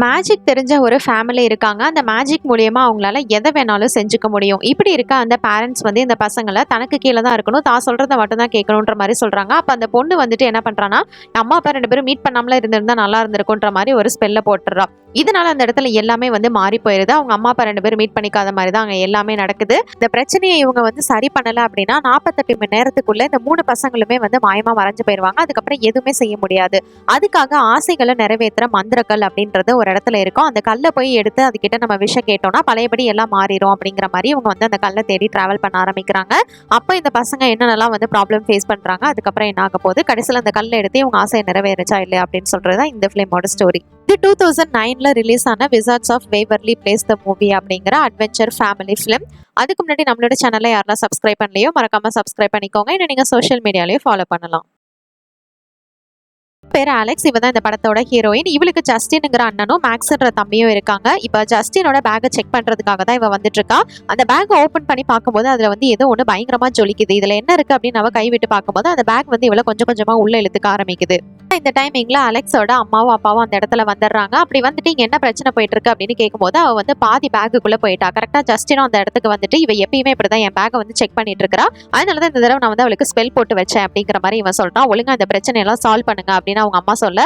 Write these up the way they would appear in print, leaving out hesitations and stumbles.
Magic தெரிஞ்ச ஒரு family இருக்காங்க. அந்த மேஜிக் மூலியமா அவங்களால எத வேணாலும் செஞ்சுக்க முடியும். இப்படி இருக்க அந்த பேரண்ட்ஸ் வந்து இந்த பசங்கள தனக்கு கீழ தான் இருக்கணும். தான் சொல்றத மட்டும் தான் கேட்கணுன்ற மாரி சொல்றாங்க. அப்ப அந்த பொண்ணு வந்துட்டு என்ன பண்றான்னா, அம்மா, அப்பா 2 பேரும் மீட் பண்ணாமலே இருந்திருந்தா நல்லா இருந்திருக்குன்ற மாரி ஒரு ஸ்பெல்ல போட்டுர்றா. இதனால அந்த இடத்துல எல்லாமே வந்து மாறி போயிருது. அவங்க அம்மா, அப்பா 2 பேரும் மீட் பண்ணிக்காத மாரி தான் அங்க எல்லாமே நடக்குது. இந்த பிரச்சனைய இவங்க வந்து சரி பண்ணல அப்படின்னா 48 மணி நேரத்துக்குள்ள இந்த 3 பசங்களுமே வந்து மாயமா மறைஞ்சு போயிருவாங்க. அதுக்கப்புறம் எதுவுமே செய்ய முடியாது. அதுக்காக ஆசைகள நிறைவேத்துற மந்திரக்கல் அப்படின்றது ஒரு இடத்துல இருக்கும். அந்த கல்ல போய் எடுத்து அதுகிட்ட நம்ம விஷம் கேட்டோம்னா பழையபடி எல்லாம் மாறிடும் அப்படிங்கிற மாரி இவங்க வந்து அந்த கல்ல தேடி டிராவல் பண்ண ஆரம்பிக்கிறாங்க. அப்ப இந்த பசங்க என்னென்னலாம் வந்து ப்ராப்ளம் ஃபேஸ் பண்றாங்க, அதுக்கப்புறம் என்ன ஆக போகுது, கடைசியில அந்த கல்ல எடுத்து இவங்க ஆசையை நிறைவேறுச்சா இல்லையா அப்படின்னு சொல்றதுதான் இந்த ஃபிலிமோட ஸ்டோரி. இது 2009ல ரிலீஸ் ஆன wizards of Waverly place the movie அப்படிங்கிற அட்வென்ச்சர் ஃபேமிலி ஃபிலிம். அதுக்கு முன்னாடி நம்மளோட சேனல்ல யாரெல்லாம் சப்ஸ்கிரைப் பண்ணலையோ மறக்காம சப்ஸ்கிரைப் பண்ணிக்கோங்க. இன்னும் நீங்க சோஷியல் மீடியாலயும் ஃபாலோ பண்ணலாம். பேர் அலெக்ஸ். இவ தான் இந்த படத்தோட ஹீரோயின். இவளுக்கு ஜஸ்டின்ங்கிற அண்ணனும் மேக்ஸ்ன்ற தம்பியும் இருக்காங்க. இப்ப ஜஸ்டினோட பேக்கை செக் பண்றதுக்காக தான் இவ வந்துட்டு இருக்கா. அந்த பேக் ஓபன் பண்ணி பார்க்கும்போது அதுல வந்து ஏதோ ஒண்ணு பயங்கரமா ஜொலிக்குது. இதுல என்ன இருக்கு அப்படின்னு அவ கைவிட்டு பார்க்கும்போது அந்த பேக் வந்து இவள கொஞ்சம் கொஞ்சமா உள்ள இழுத்துக்க ஆரம்பிக்குது. இந்த டைமிங்ல அலெக்ஸோட அம்மாவும் அப்பாவும் அந்த இடத்துல வந்துடுறாங்க. அப்படி வந்துட்டு இங்க என்ன பிரச்சனை போயிட்டு இருக்கு அப்படின்னு கேட்கும்போது அவ வந்து பாதி பேக்குக்குள்ள போயிட்டா. கரெக்டா ஜஸ்டினும் அந்த இடத்துக்கு வந்துட்டு இவ எப்பயுமே இப்படிதான் என் பேக்கை வந்து செக் பண்ணிட்டு இருக்கா. அதனாலதான் இந்த தடவை நான் வந்து அவளுக்கு ஸ்பெல் போட்டு வச்சேன் அப்படிங்கிற மாதிரி இவன் சொல்றான். ஒழுங்கா அந்த பிரச்சனை எல்லாம் சால்வ் பண்ணுங்க அப்படின்னு அவங்க அம்மா சொல்ல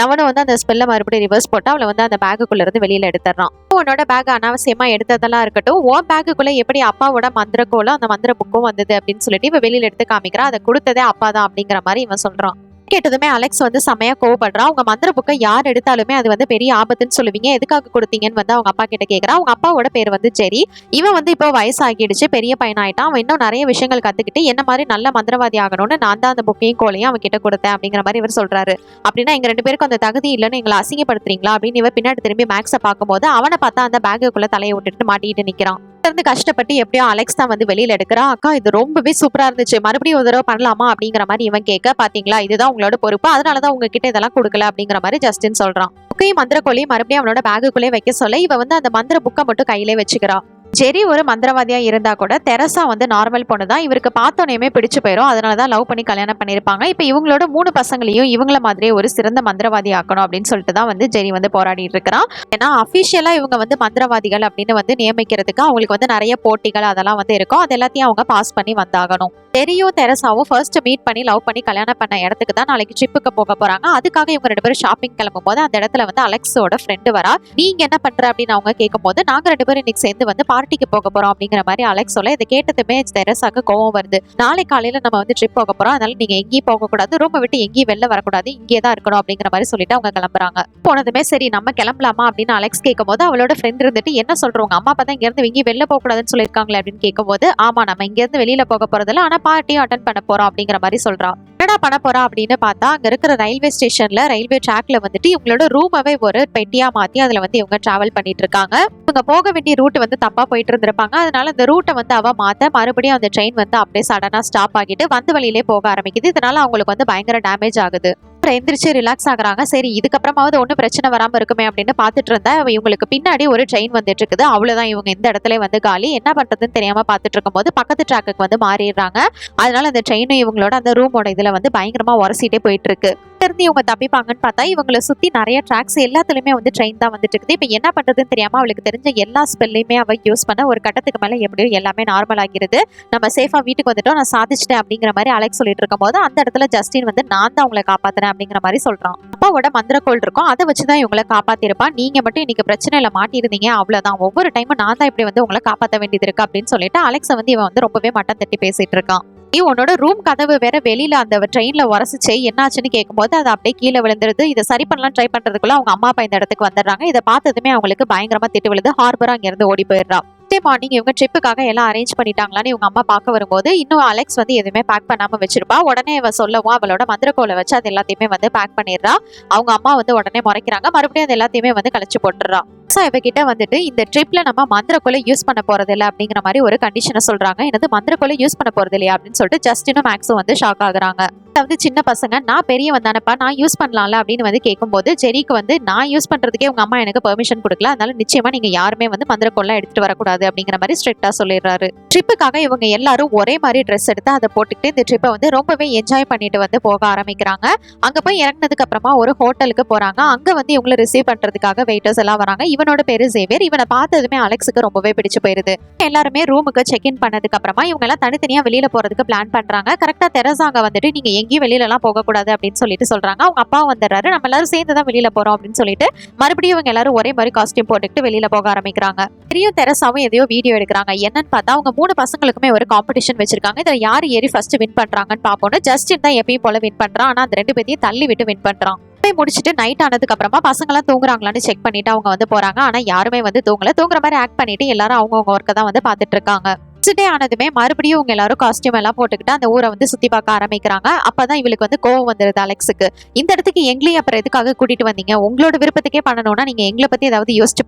அவனும் வந்து அந்த ஸ்பெல்ல மறுபடியும் ரிவர்ஸ் போட்டு அவளை வந்து அந்த பேக்குக்குள்ள இருந்து வெளியில எடுத்துறான். உன்னோட பேக் அனாவசியமா எடுத்ததெல்லாம் இருக்கட்டும், உன் பேக்குக்குள்ள எப்படி அப்பாவோட மந்திரக்கோலும் அந்த மந்திர புக்கும் வந்தது அப்படின்னு சொல்லிட்டு இவ வெளியில எடுத்து காமிக்கிறா. அதை கொடுத்ததே அப்பா தான் அப்படிங்கிற மாதிரி இவன் சொல்றான். கேட்டதுமே அலெக்ஸ் வந்து செமையா கோவப்படுறான். அவங்க மந்திர புக்கை யார் எடுத்தாலுமே அது வந்து பெரிய ஆபத்துன்னு சொல்லுவீங்க, எதுக்காக கொடுத்தீங்கன்னு வந்து அவங்க அப்பா கிட்ட கேட்கறான். அவங்க அப்பாவோட பேர் வந்து ஜெரி. இவன் வந்து இப்போ வயசாகிடுச்சு, பெரிய பையன் ஆயிட்டான். அவன் இன்னும் நிறைய விஷயங்கள் கத்துக்கிட்டு என்ன மாதிரி நல்ல மந்திரவாதி ஆகணும்னு நான் தான் அந்த புக்கையும் கோலையும் அவன் கிட்ட கொடுத்தேன் அப்படிங்கிற மாதிரி இவர் சொல்றாரு. அப்படின்னா எங்க 2 பேருக்கும் அந்த தகுதி இல்லைன்னு எங்களை அசிங்கப்படுத்துறீங்களா அப்படின்னு இவன் பின்னாடி திரும்பி மேக்ஸை பார்க்கும்போது அவனை பார்த்தா அந்த பேக்குக்குள்ள தலையை விட்டுட்டு மாட்டிட்டு நிக்கிறான். இருந்து கஷ்டப்பட்டு எப்படியோ அலெக்ஸ் தான் வந்து வெளியில எடுக்கிறா. அக்கா இது ரொம்பவே சூப்பரா இருந்துச்சு, மறுபடியும் ஒரு தடவை பண்ணலாமா அப்படிங்கிற மாதிரி இவன் கேட்க, பாத்தீங்களா இதுதான் உங்களோட பொறுப்பு, அதனாலதான் உங்ககிட்ட இதெல்லாம் கொடுக்கல அப்படிங்கிற மாதிரி ஜஸ்டின் சொல்றான். புக்கையும் மந்திரக்கோலையும் மறுபடியும் அவனோட பேக்குக்குள்ளே வைக்க சொல்ல இவ வந்து அந்த மந்திர புக்கை மட்டும் கையிலே வச்சுக்கிறா. ஜெரி ஒரு மந்திரவாதியா இருந்தா கூட தெரசா வந்து நார்மல் பொண்ணு தான். இவருக்கு பார்த்தோன்னே பிடிச்சு போயிடும். அதனாலதான் லவ் பண்ணி கல்யாணம் பண்ணிருப்பாங்க. இப்ப இவங்களோட 3 பசங்களையும் இவங்கள மாதிரியே ஒரு சிறந்த மந்திரவாதி ஆக்கணும் அப்படின்னு சொல்லிட்டு தான் வந்து ஜெரி வந்து போராடிட்டு இருக்கிறான். ஏன்னா அபிஷியலா இவங்க வந்து மந்திரவாதிகள் அப்படின்னு வந்து நியமிக்கிறதுக்கு அவங்களுக்கு வந்து நிறைய போட்டிகள் அதெல்லாம் வந்து இருக்கும். அது எல்லாத்தையும் அவங்க பாஸ் பண்ணி வந்தாகணும். ஜெரியும் தெரசாவும் ஃபர்ஸ்ட் மீட் பண்ணி லவ் பண்ணி கல்யாணம் பண்ண இடத்துக்கு தான் நாளைக்கு ட்ரிப்புக்கு போக போறாங்க. அதுக்காக இவங்க 2 பேரும் ஷாப்பிங் கிளம்பும் போது அந்த இடத்துல வந்து அலெக்ஸோட ஃப்ரெண்டு வரா. நீங்க என்ன பண்ற அப்படின்னு அவங்க கேட்கும் போது நாங்க 2 பேரும் இன்னைக்கு சேர்ந்து வந்து பார்ட்டிக்கு போக போறோம் அப்படிங்கிற மாதிரி அலெக்ஸ் சொல்ல இதை கேட்டதுமே தெரசாக்கு கோவம் வருது. நாளை காலையில நம்ம வந்து ட்ரிப் போக போறோம், அதனால நீங்க எங்கேயும் போக கூடாது, ரூம் விட்டு எங்கேயும் வெளில வரக்கூடாது, இங்கே தான் இருக்கணும் அப்படிங்கிற மாதிரி சொல்லிட்டு அவங்க கிளம்புறாங்க. போனதுமே சரி நம்ம கிளம்பலாமா அப்படின்னு அலெக்ஸ் கேட்கும் போது அவளோட ஃப்ரெண்ட் இருந்துட்டு என்ன சொல்றவங்க அம்மா அப்பா தான் இங்க இருந்து எங்கேயும் வெளில போக கூடாதுன்னு சொல்லியிருக்காங்களே அப்படின்னு கேட்கும் போது ஆமா நம்ம இங்க இருந்து வெளியில போக போறதில்ல, ஆனா பார்ட்டியும் அட்டன் பண்ண போறோம் அப்படிங்கிற மாதிரி சொல்றான். என்னடா பண்ண போறா அப்படின்னு பார்த்தா அங்க இருக்கிற ரயில்வே ஸ்டேஷன்ல ரயில்வே ட்ராக்ல வந்துட்டு இவங்களோட ரூமாவே ஒரு பெட்டியா மாத்தி அதுல வந்து இவங்க டிராவல் பண்ணிட்டு இருக்காங்க. இவங்க போக வேண்டிய ரூட் வந்து தப்பா போயிட்டு இருந்திருப்பாங்க. அதனால அந்த ரூட்டை வந்து அவ மாத்த மறுபடியும் அந்த ட்ரெயின் வந்து அப்படியே சடனா ஸ்டாப் ஆகிட்டு வந்து வழியிலே போக ஆரம்பிக்குது. இதனால அவங்களுக்கு வந்து பயங்கர டேமேஜ் ஆகுது. எந்திரிச்சு ரிலாக்ஸ் ஆகுறாங்க. சரி இதுக்கப்புறமாவது ஒன்றும் பிரச்சனை வராம இருக்குமே அப்படின்னு பார்த்துட்டு இருந்தா இவங்களுக்கு பின்னாடி ஒரு ட்ரெயின் வந்துட்டு இருக்குது. அவ்வளவுதான் இவங்க இந்த இடத்துல வந்து காலி. என்ன பண்றதுன்னு தெரியாம பார்த்துட்டு இருக்கும் போது பக்கத்து ட்ராக்குக்கு வந்து மாறிடுறாங்க. அதனால அந்த ட்ரெயினும் இவங்களோட அந்த ரூமோட இதுல வந்து பயங்கரமா உரசிட்டே போயிட்டு இருக்கு. இருந்து இவங்க தப்பிப்பாங்கன்னு பார்த்தா இவங்களை சுத்தி நிறைய ட்ராக்ஸ் எல்லாத்துலயுமே வந்து ட்ரெயின் தான் வந்துட்டு இருக்குது. இப்ப என்ன பண்றதுன்னு தெரியாம அவளுக்கு தெரிஞ்ச எல்லா ஸ்பெல்லையுமே அவ யூஸ் பண்ண ஒரு கட்டத்துக்கு மேல எப்படியும் எல்லாமே நார்மல் ஆகிறது. நம்ம சேஃபா வீட்டுக்கு வந்துட்டோம், நான் சாதிச்சிட்டேன் அப்படிங்கிற மாதிரி அலெக்ஸ் சொல்லிட்டு இருக்கும் போது அந்த இடத்துல ஜஸ்டின் வந்து நான் தான் உங்களை காப்பாத்தினேன் அப்படிங்கிற மாதிரி சொல்றான். அப்பாவோட மந்திரக்கோள் இருக்கும், அதை வச்சுதான் இவங்களை காப்பாத்திருப்பான். நீங்க மட்டும் இன்னைக்கு பிரச்சனையில மாட்டிருந்தீங்க, அவ்வளவுதான், ஒவ்வொரு டைமும் நான் தான் இப்படி வந்து உங்களை காப்பாற்ற வேண்டியது இருக்கு அப்படின்னு சொல்லிட்டு அலெக்ஸை வந்து இவன் வந்து ரொம்பவே மட்டம் தட்டி பேசிட்டு இருக்கான். நீ உன்னோட ரூம் கதவு வேற வெளியில அந்த ட்ரெயின்ல உரசிச்சு என்னாச்சுன்னு கேட்கும்போது அது அப்படியே கீழே விழுந்துருது. இதை சரி பண்ணலாம் ட்ரை பண்றதுக்குள்ள அவங்க அம்மா அப்பா இந்த இடத்துக்கு வந்துடுறாங்க. இதை பார்த்ததுமே அவங்களுக்கு பயங்கரமா திட்டு விழுது. ஹார்பரா அங்க இருந்து ஓடி போயிடுறா. மார்னிங் இவங்க ட்ரிப்புக்காக எல்லாம் அரேஞ்ச் பண்ணிட்டாங்களான்னு இவங்க அம்மா பார்க்க வரும்போது இன்னும் அலெக்ஸ் வந்து எதுவுமே பேக் பண்ணாம வச்சிருப்பா. உடனே இவ சொல்லவும் அவளோட மந்திரக்கோலை வச்சு அது எல்லாத்தையுமே வந்து பேக் பண்ணிடுறா. அவங்க அம்மா வந்து உடனே முறைக்கிறாங்க. மறுபடியும் அது எல்லாத்தையுமே வந்து கழிச்சு போட்டுறா. இவகிட்ட வந்துட்டு இந்த ட்ரிப்ல நம்ம மந்திரக்கோலை யூஸ் பண்ண போறது இல்லை அப்படிங்கிற மாதிரி ஒரு கண்டிஷனை சொல்றாங்க. என்னது மந்திரக்கோலை யூஸ் பண்ண போறது இல்லையா அப்படின்னு சொல்லிட்டு ஜஸ்டினும் மேக்ஸும் வந்து ஷாக் ஆகுறாங்க. வந்து சின்ன பசங்க நான் பெரியவன் தானப்பா நான் யூஸ் பண்ணலாம்ல அப்படின்னு வந்து கேட்கும்போது ஜெரிக்கு வந்து நான் யூஸ் பண்றதுக்கே உங்க அம்மா எனக்கு பெர்மிஷன் கொடுக்கல, அதனால நிச்சயமா நீங்க யாருமே வந்து மந்திரக்கோலை எடுத்துட்டு வரக்கூடாது கூடாது அப்படிங்கிற மாதிரி ஸ்ட்ரிக்டா சொல்லிடுறாரு. ட்ரிப்புக்காக இவங்க எல்லாரும் ஒரே மாதிரி ட்ரெஸ் எடுத்து அதை போட்டுக்கிட்டு இந்த ட்ரிப்பை வந்து ரொம்பவே என்ஜாய் பண்ணிட்டு வந்து போக ஆரம்பிக்கிறாங்க. அங்க போய் இறங்கினதுக்கு அப்புறமா ஒரு ஹோட்டலுக்கு போறாங்க. அங்க வந்து இவங்களை ரிசீவ் பண்றதுக்காக வெயிட்டர்ஸ் எல்லாம் வராங்க. இவனோட பேரு சேவியர். இவனை பார்த்ததுமே அலெக்ஸுக்கு ரொம்பவே பிடிச்சு போயிருது. எல்லாருமே ரூமுக்கு செக் இன் பண்ணதுக்கு அப்புறமா இவங்க எல்லாம் தனித்தனியா வெளியில போறதுக்கு பிளான் பண்றாங்க. கரெக்டா தெரசா அங்க வந்துட்டு நீங்க எங்கேயும் வெளியில எல்லாம் போக கூடாது அப்படின்னு சொல்லிட்டு சொல்றாங்க. அவங்க அப்பா வந்துடுறாரு. நம்ம எல்லாரும் சேர்ந்து தான் வெளியில போறோம் அப்படின்னு சொல்லிட்டு மறுபடியும் இவங்க எல்லாரும் ஒரே மாதிரி காஸ்டியூம் போட்டுக்கிட்டு வெளியில போக ஆரம்பிக்கிறாங்க. பெரிய தெரசாவும் எதையோ வீடியோ எடுக்கிறாங்க. என்னன்னு பார்த்தா அவங்க 3 பசங்களுக்குமே ஒரு காம்படிஷன் வச்சிருக்காங்க. இதுல யாரு ஏறி ஃபர்ஸ்ட் வின் பண்றாங்கன்னு பாப்போம்னு ஜஸ்டின் தான் எப்பயும் போல வின் பண்றான். ஆனா அந்த 2 பேத்தையும் தள்ளி விட்டு வின் பண்றான். போய் முடிச்சுட்டு நைட் ஆனதுக்கு அப்புறமா பசங்க எல்லாம் தூங்குறாங்களான்னு செக் பண்ணிட்டு அவங்க வந்து போறாங்க. ஆனா யாருமே வந்து தூங்குற மாதிரி ஆக்ட் பண்ணிட்டு எல்லாரும் அவங்கவுங்க ஒர்க்கை தான் வந்து பாத்துட்டு இருக்காங்க. டே ஆனதுமே மறுபடியும் இவங்க எல்லாரும் காஸ்டியூம் எல்லாம் போட்டுக்கிட்டு அந்த ஊரை வந்து சுத்தி பார்க்க ஆரம்பிக்கிறாங்க. அப்பதான் இவளுக்கு வந்து கோவம் வந்துருது அலெக்ஸுக்கு. இந்த இடத்துக்கு எங்களையும் அப்புறம் எதுக்காக கூட்டிட்டு வந்தீங்க? உங்களோட விருப்பத்துக்கே பண்ணணும்னா நீங்க எங்களை பத்தி ஏதாவது யோசிச்சு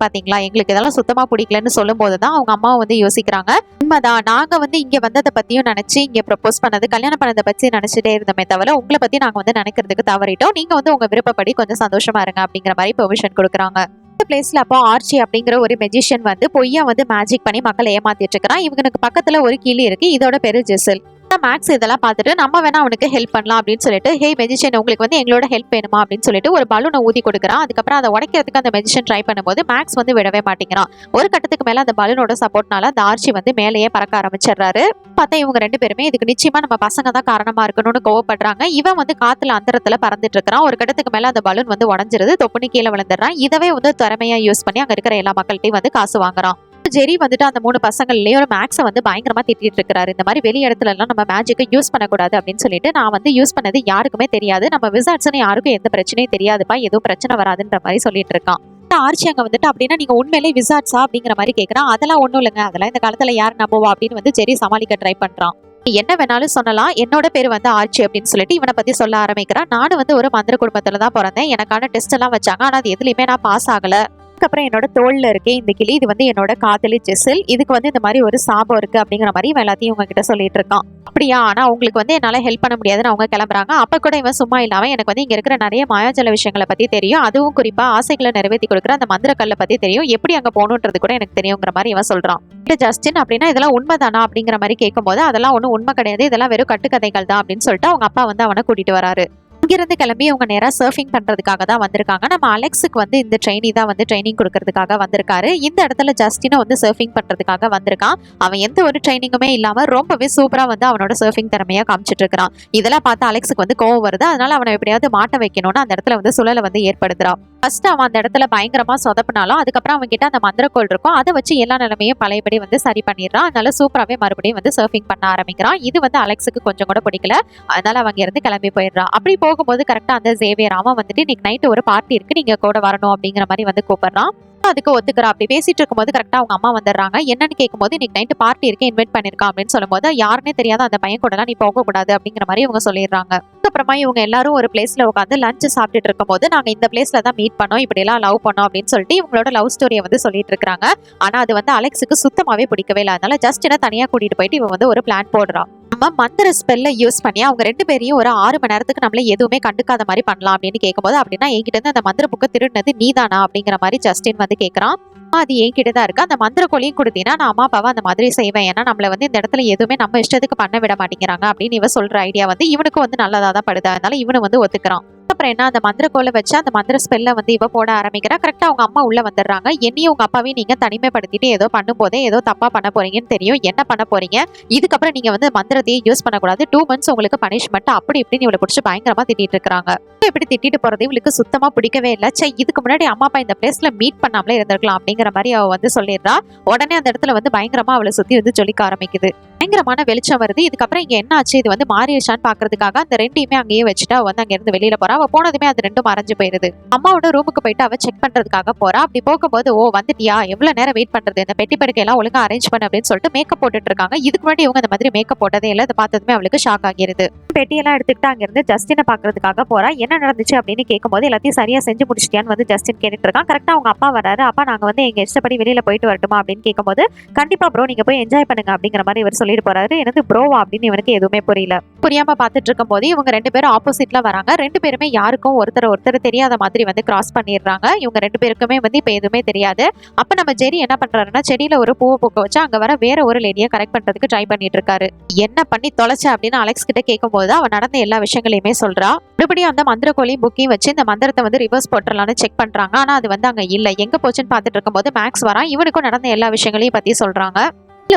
பாத்தீங்களா? எங்களுக்கு இதெல்லாம் சுத்தமா பிடிக்கலன்னு சொல்லும் போதுதான் அவங்க அம்மாவை வந்து யோசிக்கிறாங்க. உண்மைதான், நாங்க வந்து இங்க வந்ததை பத்தியும் நினைச்சு இங்க ப்ரப்போஸ் பண்ணது கல்யாணம் பண்ணதை பத்தி நினைச்சிட்டே இருந்தோமே தவிர உங்களை பத்தி நாங்க வந்து நினைக்கிறதுக்கு தவறிட்டோம். நீங்க வந்து உங்க விருப்பப்படி கொஞ்சம் சந்தோஷமா இருங்க அப்படிங்கிற மாதிரி பெர்மிஷன் கொடுக்குறாங்க. பிளேஸ்ல அப்போ ஆர்ச்சி அப்படிங்கிற ஒரு மெஜிஷியன் வந்து பொய்யா வந்து மேஜிக் பண்ணி மக்களை ஏமாத்திட்டு இருக்கிறான். இவங்களுக்கு பக்கத்துல ஒரு கிளி இருக்கு. இதோட பேரு ஜெசில். மேக்ஸ் இதெல்லாம் பார்த்துட்டு நம்ம வேணா அவனுக்கு ஹெல்ப் பண்ணலாம் அப்படின்னு சொல்லிட்டு ஹே மெஜிஷியன் உங்களுக்கு வந்து எங்களோட ஹெல்ப் வேணுமா அப்படின்னு சொல்லிட்டு ஒரு பலூனை ஊதி கொடுக்குறான். அதுக்கப்புறம் அதை உடைக்கிறதுக்கு அந்த மெஜிஷியன் ட்ரை பண்ணும்போது மேக்ஸ் வந்து விடவே மாட்டேங்கிறான். ஒரு கட்டத்துக்கு மேல அந்த பலூனோட சப்போர்ட்னால அந்த ஆர்ச்சி வந்து மேலேயே பறக்க ஆரம்பிச்சிடுறாரு. பார்த்தா இவங்க 2 பேருமே இதுக்கு நிச்சயமா நம்ம பசங்க தான் காரணமா இருக்கணும்னு கோவப்படுறாங்க. இவன் வந்து காத்துல அந்தரத்துல பறந்துட்டு இருக்கிறான். ஒரு கட்டத்துக்கு மேல அந்த பலூன் வந்து உடஞ்சிருது. தொப்புனி கீழே விழுந்துடுறான். இதவே வந்து திறமையா யூஸ் பண்ணி அங்க இருக்கிற எல்லா மக்கள்கிட்டையும் வந்து காசு வாங்குறான். ஜெரி வந்துட்டு அந்த 3 பசங்கள்லயே ஒரு மேக்ஸை வந்து பயங்கரமா திட்டிட்டு இருக்காரு. இந்த மாதிரி வெளி இடத்துல எல்லாம் நம்ம மேஜிக்கை யூஸ் பண்ணக்கூடாது அப்படின்னு சொல்லிட்டு நான் வந்து யூஸ் பண்ணது யாருக்குமே தெரியாது. நம்ம விசார்ட்ஸ்னு யாருக்கும் எந்த பிரச்சனையும் தெரியாதுப்பா, எதுவும் பிரச்சனை வராதுன்ற மாதிரி சொல்லிட்டு இருக்கான். ஆர்ச்சி அங்க வந்துட்டு அப்படின்னா நீங்க உண்மையிலே விசார்ட்ஸா அப்படிங்கிற மாதிரி கேட்கறான். அதெல்லாம் ஒண்ணும் இல்லைங்க, அதெல்லாம் இந்த காலத்துல யார் நம்புவா அப்படின்னு வந்து ஜெரி சமாளிக்க ட்ரை பண்றான். என்ன வேணாலும் சொல்லலாம், என்னோட பேர் வந்து ஆர்ச்சி அப்படின்னு சொல்லிட்டு இவனை பத்தி சொல்ல ஆரம்பிக்கிறான். நானும் வந்து ஒரு மந்திர குடும்பத்துல தான் பிறந்தேன். எனக்கான டெஸ்ட் எல்லாம் வச்சாங்க. ஆனா அது எதுலயுமே நான் பாஸ் ஆகல. அதுக்கப்புறம் என்னோட தோல்ல இருக்கே இந்த கிளி, இது வந்து என்னோட காதலி ஜெசில். இதுக்கு வந்து இந்த மாதிரி ஒரு சாபம் இருக்கு அப்படிங்கிற மாதிரி இவன் எல்லாத்தையும் உங்ககிட்ட சொல்லிட்டு இருக்கான். அப்படியா? ஆனா உங்களுக்கு வந்து என்னால ஹெல்ப் பண்ண முடியாதுன்னு அவங்க கிளம்புறாங்க. அப்ப கூட இவன் சும்மா இல்லாம எனக்கு வந்து இங்க இருக்கிற நிறைய மாயாஜல விஷயங்களை பத்தி தெரியும், அதுவும் குறிப்பா ஆசைகளை நிறைவேற்றி கொடுக்குற அந்த மந்திரக்கல்லை பத்தி தெரியும், எப்படி அங்க போகணுன்றது கூட எனக்கு தெரியுங்கிற மாதிரி இவன் சொல்றான். ஜஸ்டின் அப்படின்னா இதெல்லாம் உண்மைதானா அப்படிங்கிற மாதிரி கேட்கும்போது அதெல்லாம் ஒன்றும் உண்மை கிடையாது, இதெல்லாம் வெறும் கட்டுக்கதைகள் தான் அப்படின்னு சொல்லிட்டு அவங்க அப்பா வந்து அவனை கூட்டிட்டு வராரு. இங்கிருந்து கிளம்பி அவங்க நேரா சர்ஃபிங் பண்றதுக்காக தான் வந்திருக்காங்க. நம்ம அலெக்ஸுக்கு வந்து இந்த ட்ரெயினி தான் வந்து ட்ரைனிங் கொடுக்கறதுக்காக வந்திருக்காரு. இந்த இடத்துல ஜஸ்டினும் வந்து சர்ஃபிங் பண்றதுக்காக வந்திருக்கான். அவன் எந்த ஒரு ட்ரைனிங்குமே இல்லாம ரொம்பவே சூப்பரா வந்து அவனோட சர்ஃபிங் திறமையா காமிச்சிட்டு இருக்கிறான். இதெல்லாம் பார்த்து அலெக்ஸுக்கு வந்து கோவம் வருது. அதனால அவனை எப்படியாவது மாட்ட வைக்கணும்னு அந்த இடத்துல வந்து சுழலை வந்து ஏற்படுத்துறான். ஃபர்ஸ்ட் அவன் அந்த இடத்துல பயங்கரமா சொதப்பினாலும் அதுக்கப்புறம் அவன் கிட்ட அந்த மந்திரக்கோள் இருக்கும், அதை வச்சு எல்லா நிலைமையும் பழையபடி வந்து சரி பண்ணிடுறான். அதனால சூப்பராகவே மறுபடியும் வந்து சர்ஃபிங் பண்ண ஆரம்பிக்கிறான். இது வந்து அலெக்ஸுக்கு கொஞ்சம் கூட பிடிக்கல. அதனால அவங்க இருந்து கிளம்பி போயிடுறான். அப்படி போகும்போது கரெக்டா அந்த சேவியர் அவன் வந்துட்டு இன்னைக்கு நைட்டு ஒரு பார்ட்டி இருக்கு, நீங்க கூட வரணும் அப்படிங்கிற மாதிரி வந்து கூப்பிடுறான். அதுக்கு ஒத்துக்கிறா. அப்படி பேசிட்டு இருக்கும்போது கரெக்டா அவங்க அம்மா வந்துடுறாங்க. என்னன்னு கேட்கும்போது இன்னைக்கு நைட்டு பார்ட்டி இருக்கு, இன்வைட் பண்ணிருக்கான் அப்படின்னு சொல்லும்போது யாருன்னே தெரியாத அந்த பையன் கூட எல்லாம் நீ போக கூடாது அப்படிங்கிற மாதிரி இவங்க சொல்லிடுறாங்க. அதுக்கப்புறமா இவங்க எல்லாரும் ஒரு பிளேஸ்ல உட்காந்து லஞ்ச் சாப்பிட்டுட்டு இருக்கும்போது நாங்க இந்த பிளேஸ்ல தான் மீட் பண்ணோம், இப்படி எல்லாம் லவ் பண்ணோம் அப்படின்னு சொல்லிட்டு இவங்களோட லவ் ஸ்டோரியை வந்து சொல்லிட்டு இருக்காங்க. ஆனா அது வந்து அலெக்ஸுக்கு சுத்தமாவே பிடிக்கவே இல்லை. அதனால ஜஸ்டினை தனியா கூட்டிட்டு போயிட்டு இவன் வந்து ஒரு பிளான் போடுறான். நம்ம மந்திர ஸ்பெல்ல யூஸ் பண்ணி அவங்க 2 பேரையும் ஒரு 6 மணி நேரத்துக்கு நம்மள எதுவுமே கண்டுக்காத மாதிரி பண்ணலாம் அப்படின்னு கேட்கும்போது அப்படின்னா என்கிட்ட இருந்து அந்த மந்திர புக்கை திருடினது நீதானா அப்படிங்கிற மாதிரி ஜஸ்டின் வந்து கேட்கறான். அது என்கிட்ட தான் இருக்கு, அந்த மந்திர கொலியும் கொடுத்தீங்கன்னா நான் அம்மா அப்பாவை அந்த மாதிரி செய்வேன், ஏன்னா நம்மள வந்து இந்த இடத்துல எதுவுமே நம்ம இஷ்டத்துக்கு பண்ண விட மாட்டேங்கிறாங்க அப்படின்னு இவ சொல்ற ஐடியா வந்து இவனுக்கு வந்து நல்லதா தான் படுது. அதனால இவனு வந்து ஒத்துக்கிறான். அப்புறம் என்ன, அந்த மந்திரக்கோலை வச்சு அந்த மந்திர ஸ்பெல்ல வந்து இவ போட ஆரம்பிக்கிறா. கரெக்டா அவங்க அம்மா உள்ள வந்துடுறாங்க. என்னையும் உங்க அப்பாவையும் நீங்க தனிமைப்படுத்திட்டு ஏதோ பண்ணும் போதே ஏதோ தப்பா பண்ண போறீங்கன்னு தெரியும், என்ன பண்ண போறீங்க, இதுக்கப்புறம் நீங்க வந்து மந்திரத்தையே யூஸ் பண்ணக்கூடாது, 2 months உங்களுக்கு பனிஷ்மெண்ட் அப்படி இப்படின்னு இவளை பிடிச்சி பயங்கரமா திட்டிட்டு இருக்காங்க. இப்படி திட்டிட்டு போறது இவளுக்கு சுத்தமா பிடிக்கவே இல்லை. இதுக்கு முன்னாடி அம்மா அப்பா இந்த பிளேஸ்ல மீட் பண்ணாமலே இருந்திருக்கலாம் அப்படிங்கிற மாதிரி அவ வந்து சொல்லிடுறா. உடனே அந்த இடத்துல வந்து பயங்கரமா அவளை சுத்தி வந்து ஜொலிக்க ஆரம்பிக்குது. பயங்கரமான வெளிச்சம் வருது. இதுக்கப்புறம் இங்க என்ன ஆச்சு, இது வந்து மாறிடுச்சான்னு பாக்குறதுக்காக அந்த 2யுமே அங்கேயே வச்சுட்டு அவ வந்து அங்க இருந்து வெளியில போறா. அவ போனதுமே அது 2ம் மறைஞ்சு போயிருது. அம்மாவோட ரூமுக்கு போயிட்டு அவ செக் பண்றதுக்காக போறா. அப்படி போகும்போது ஓ வந்துட்டியா, எவ்வளவு நேரம் வெயிட் பண்றது, இந்த பெட்டி படுக்கை எல்லாம் ஒழுங்கா அரேஞ்ச் பண்ணு அப்படின்னு சொல்லிட்டு மேக்கப் போட்டுட்டு இருக்காங்க. இதுக்கு முன்னாடி இவங்க இந்த மாதிரி மேக்கப் போட்டதே இல்லை. அதை பார்த்ததுமே அவளுக்கு ஷாக் ஆகிருது. பெட்டியெல்லாம் எடுத்துக்கிட்டு அங்க இருந்து ஜஸ்டினை பாக்குறதுக்காக போறா. என்ன என்ன நடந்துச்சு அப்படின்னு கேட்கும்போது எல்லாத்தையும் சரியா செஞ்சு முடிச்சிட்டியான்னு வந்து ஜஸ்டின் கேட்டுட்டு இருக்கான். கரெக்டா அவங்க அப்பா வராரு. அப்பா நாங்க வந்து எங்க இஷ்டப்படி வெளியில போயிட்டு வரட்டுமா அப்படின்னு கேட்கும்போது கண்டிப்பா ப்ரோ நீங்க போய் என்ஜாய் பண்ணுங்க அப்படிங்கிற மாதிரி இவர் சொல்லிட்டு போறாரு. எனக்கு ப்ரோவா அப்படின்னு இவனுக்கு எதுவுமே புரியல. புரியாம பாத்துட்டு இருக்கும் போது இவங்க 2 பேரும் ஆப்போசிட்ல வராங்க. 2 பேருமே யாருக்கும் ஒருத்தர் தெரியாத மாதிரி வந்து கிராஸ் பண்ணிடுறாங்க. இவங்க 2 பேருக்குமே வந்து இப்ப எதுவுமே தெரியாது. அப்ப நம்ம ஜெரி என்ன பண்றாருன்னா செடியில ஒரு பூவை பூக்க வச்சு அங்க வர வேற ஒரு லேடியை கரெக்ட் பண்றதுக்கு ட்ரை பண்ணிட்டு இருக்காரு. என்ன பண்ணி தொலைச்ச அப்படின்னு அலெக்ஸ் கிட்ட கேட்கும்போது அவன் நடந்த எல்லா விஷயங்களையுமே சொல்றா. மறுபடியும் அந்த மந்திரக்கோழி புக்கையும் வச்சு இந்த மந்திரத்தை வந்து ரிவர்ஸ் போட்டுலான்னு செக் பண்றாங்க. ஆனா அது வந்து அங்க இல்ல. எங்க போச்சுன்னு பாத்துட்டு இருக்கும்போது மேக்ஸ் வரான். இவனுக்கும் நடந்த எல்லா விஷயங்களையும் பத்தி சொல்றாங்க.